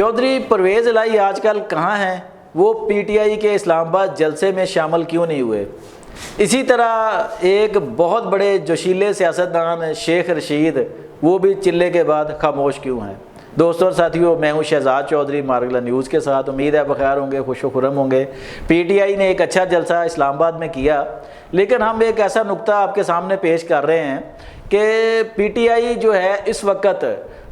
چودھری پرویز الہی آج کل کہاں ہیں؟ وہ پی ٹی آئی کے اسلام آباد جلسے میں شامل کیوں نہیں ہوئے؟ اسی طرح ایک بہت بڑے جوشیلے سیاستدان شیخ رشید، وہ بھی چلے کے بعد خاموش کیوں ہیں؟ دوستوں اور ساتھیوں، میں ہوں شہزاد چودھری مارگلہ نیوز کے ساتھ۔ امید ہے بخیر ہوں گے، خوش و خرم ہوں گے۔ پی ٹی آئی نے ایک اچھا جلسہ اسلام آباد میں کیا، لیکن ہم ایک ایسا نقطہ آپ کے سامنے پیش کر رہے ہیں کہ پی ٹی آئی جو ہے اس وقت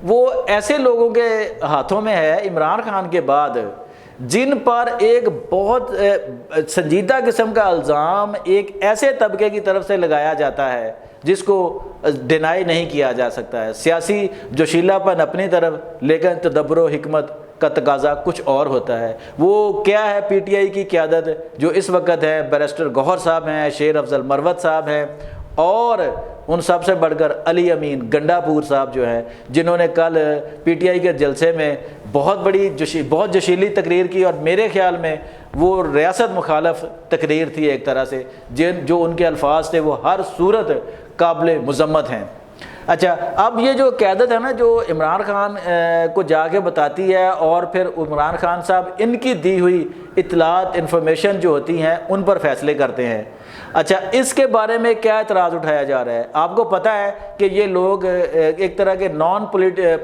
وہ ایسے لوگوں کے ہاتھوں میں ہے عمران خان کے بعد، جن پر ایک بہت سنجیدہ قسم کا الزام ایک ایسے طبقے کی طرف سے لگایا جاتا ہے جس کو ڈینائی نہیں کیا جا سکتا ہے۔ سیاسی جوشیلا پن اپنی طرف، لیکن تدبر و حکمت کا تقاضا کچھ اور ہوتا ہے۔ وہ کیا ہے پی ٹی آئی کی قیادت جو اس وقت ہے؟ بیرسٹر گوہر صاحب ہیں، شیر افضل مروت صاحب ہیں، اور ان سب سے بڑھ کر علی امین گنڈا پور صاحب جو ہیں، جنہوں نے کل پی ٹی آئی کے جلسے میں بہت جوشیلی تقریر کی، اور میرے خیال میں وہ ریاست مخالف تقریر تھی ایک طرح سے، جو ان کے الفاظ تھے وہ ہر صورت قابل مذمت ہیں۔ اچھا، اب یہ جو قیادت ہے نا، جو عمران خان کو جا کے بتاتی ہے، اور پھر عمران خان صاحب ان کی دی ہوئی اطلاعات انفارمیشن جو ہوتی ہیں ان پر فیصلے کرتے ہیں۔ اچھا، اس کے بارے میں کیا اعتراض اٹھایا جا رہا ہے؟ آپ کو پتہ ہے کہ یہ لوگ ایک طرح کے نان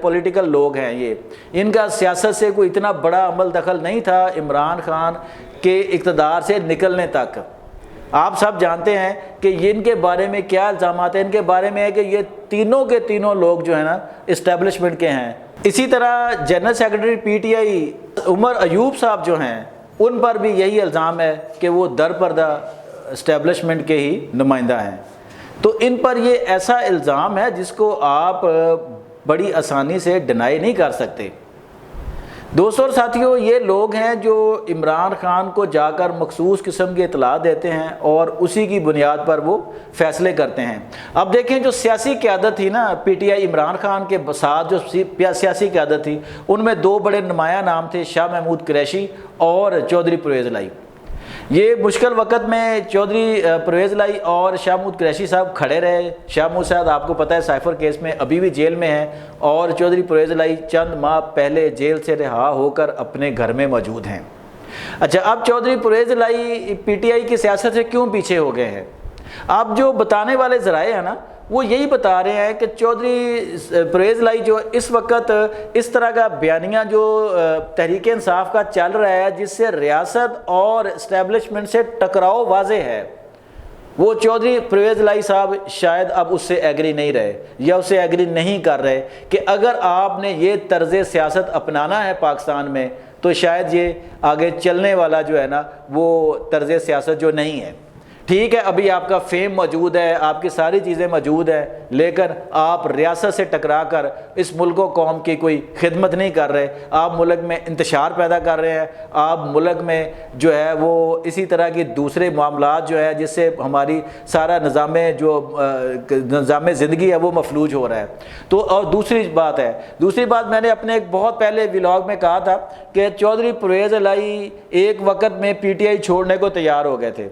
پولیٹیکل لوگ ہیں، یہ ان کا سیاست سے کوئی اتنا بڑا عمل دخل نہیں تھا عمران خان کے اقتدار سے نکلنے تک۔ آپ سب جانتے ہیں کہ یہ ان کے بارے میں کیا الزامات ہیں۔ ان کے بارے میں ہے کہ یہ تینوں کے تینوں لوگ جو ہیں نا اسٹیبلشمنٹ کے ہیں۔ اسی طرح general secretary P T I Umar Ayub صاحب جو ہیں، ان پر بھی یہی الزام ہے کہ وہ در پردہ اسٹیبلشمنٹ کے ہی نمائندہ ہیں۔ تو ان پر یہ ایسا الزام ہے جس کو آپ بڑی آسانی سے ڈینائی نہیں کر سکتے۔ دوستوں اور ساتھیوں، یہ لوگ ہیں جو عمران خان کو جا کر مخصوص قسم کی اطلاع دیتے ہیں اور اسی کی بنیاد پر وہ فیصلے کرتے ہیں۔ اب دیکھیں، جو سیاسی قیادت تھی نا پی ٹی آئی، عمران خان کے ساتھ جو سیاسی قیادت تھی، ان میں دو بڑے نمایاں نام تھے، شاہ محمود قریشی اور چودھری پرویز الہی۔ یہ مشکل وقت میں چودھری پرویز الہی اور شاہ محمود قریشی صاحب کھڑے رہے۔ شاہ محمود صاحب آپ کو پتہ ہے سائفر کیس میں ابھی بھی جیل میں ہیں، اور چودھری پرویز الہی چند ماہ پہلے جیل سے رہا ہو کر اپنے گھر میں موجود ہیں۔ اچھا، اب چودھری پرویز الہی پی ٹی آئی کی سیاست سے کیوں پیچھے ہو گئے ہیں؟ اب جو بتانے والے ذرائع ہیں نا، وہ یہی بتا رہے ہیں کہ چودھری پرویز الہی جو اس وقت اس طرح کا بیانیہ جو تحریک انصاف کا چل رہا ہے، جس سے ریاست اور اسٹیبلشمنٹ سے ٹکراؤ واضح ہے، وہ چودھری پرویز الہی صاحب شاید اب اس سے ایگری نہیں رہے، یا اس سے ایگری نہیں کر رہے کہ اگر آپ نے یہ طرز سیاست اپنانا ہے پاکستان میں، تو شاید یہ آگے چلنے والا جو ہے نا وہ طرز سیاست جو نہیں ہے۔ ٹھیک ہے، ابھی آپ کا فیم موجود ہے، آپ کی ساری چیزیں موجود ہیں، لیکن آپ ریاست سے ٹکرا کر اس ملک و قوم کی کوئی خدمت نہیں کر رہے۔ آپ ملک میں انتشار پیدا کر رہے ہیں، آپ ملک میں جو ہے وہ اسی طرح کی دوسرے معاملات جو ہے جس سے ہماری سارا نظام زندگی ہے وہ مفلوج ہو رہا ہے۔ تو اور دوسری بات میں نے اپنے ایک بہت پہلے ولاگ میں کہا تھا کہ چودھری پرویز الہی ایک وقت میں پی ٹی آئی چھوڑنے کو تیار ہو گئے تھے،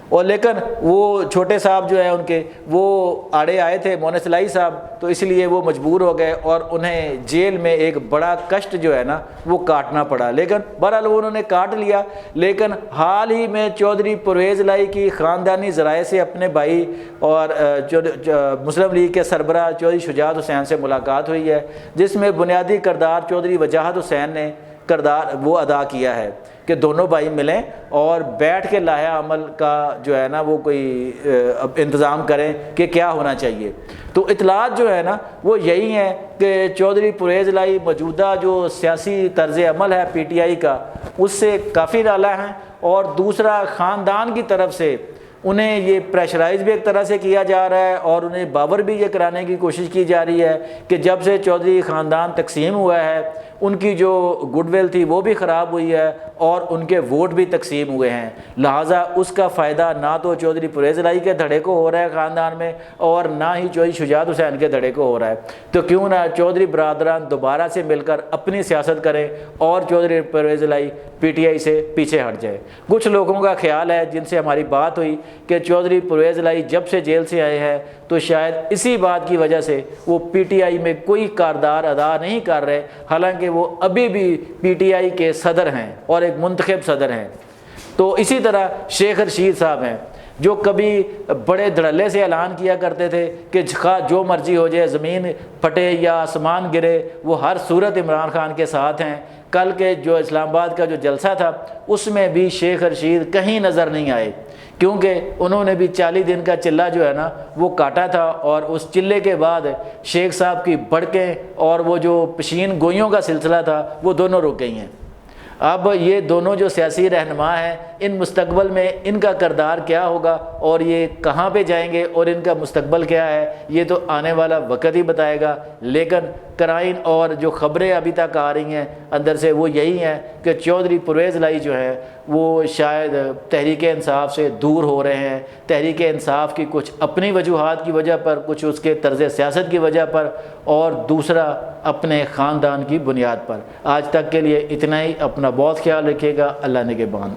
اور لیکن وہ چھوٹے صاحب جو ہیں ان کے وہ آڑے آئے تھے، مونس الہی صاحب، تو اس لیے وہ مجبور ہو گئے اور انہیں جیل میں ایک بڑا کشٹ جو ہے نا وہ کاٹنا پڑا، لیکن بہرحال انہوں نے کاٹ لیا۔ لیکن حال ہی میں چودھری پرویز الہی کی خاندانی ذرائع سے اپنے بھائی اور مسلم لیگ کے سربراہ چودھری شجاعت حسین سے ملاقات ہوئی ہے، جس میں بنیادی کردار چودھری وجاہت حسین نے کردار وہ ادا کیا ہے کہ دونوں بھائی ملیں اور بیٹھ کے لائحہ عمل کا جو ہے نا وہ کوئی انتظام کریں کہ کیا ہونا چاہیے۔ تو اطلاعات جو ہے نا وہ یہی ہیں کہ چودھری پرویز الہی موجودہ جو سیاسی طرز عمل ہے پی ٹی آئی کا، اس سے کافی نالاں ہیں، اور دوسرا خاندان کی طرف سے انہیں یہ پریشرائز بھی ایک طرح سے کیا جا رہا ہے، اور انہیں باور بھی یہ کرانے کی کوشش کی جا رہی ہے کہ جب سے چودھری خاندان تقسیم ہوا ہے، ان کی جو گڈ ول تھی وہ بھی خراب ہوئی ہے، اور ان کے ووٹ بھی تقسیم ہوئے ہیں، لہٰذا اس کا فائدہ نہ تو چودھری پرویز الہی کے دھڑے کو ہو رہا ہے خاندان میں، اور نہ ہی چودھری شجاعت حسین کے دھڑے کو ہو رہا ہے۔ تو کیوں نہ چودھری برادران دوبارہ سے مل کر اپنی سیاست کریں اور چودھری پرویز الہی پی ٹی آئی سے پیچھے ہٹ جائے۔ کچھ لوگوں کا خیال ہے جن سے ہماری بات ہوئی کہ چودھری پرویز الہی جب سے جیل سے آئے ہیں تو شاید اسی بات کی وجہ سے وہ پی ٹی آئی میں کوئی کردار ادا نہیں کر رہے، حالانکہ کہ وہ ابھی بھی پی ٹی آئی کے صدر ہیں اور ایک منتخب صدر ہیں۔ تو اسی طرح شیخ رشید صاحب ہیں جو کبھی بڑے دھڑلے سے اعلان کیا کرتے تھے کہ جو مرضی ہو جائے، زمین پھٹے یا آسمان گرے، وہ ہر صورت عمران خان کے ساتھ ہیں۔ کل کے جو اسلام آباد کا جو جلسہ تھا اس میں بھی شیخ رشید کہیں نظر نہیں آئے، کیونکہ انہوں نے بھی 40 دن کا چلہ جو ہے نا وہ کاٹا تھا، اور اس چلے کے بعد شیخ صاحب کی بڑکیں اور وہ جو پشین گوئیوں کا سلسلہ تھا وہ دونوں رک گئی ہیں۔ اب یہ دونوں جو سیاسی رہنما ہیں، ان مستقبل میں ان کا کردار کیا ہوگا اور یہ کہاں پہ جائیں گے اور ان کا مستقبل کیا ہے، یہ تو آنے والا وقت ہی بتائے گا۔ لیکن کرائن اور جو خبریں ابھی تک آ رہی ہیں اندر سے وہ یہی ہیں کہ چودھری پرویز الہی جو ہے وہ شاید تحریک انصاف سے دور ہو رہے ہیں، تحریک انصاف کی کچھ اپنی وجوہات کی وجہ پر، کچھ اس کے طرز سیاست کی وجہ پر، اور دوسرا اپنے خاندان کی بنیاد پر۔ آج تک کے لیے اتنا ہی، اپنا بہت خیال رکھیے گا، اللہ نگہبان۔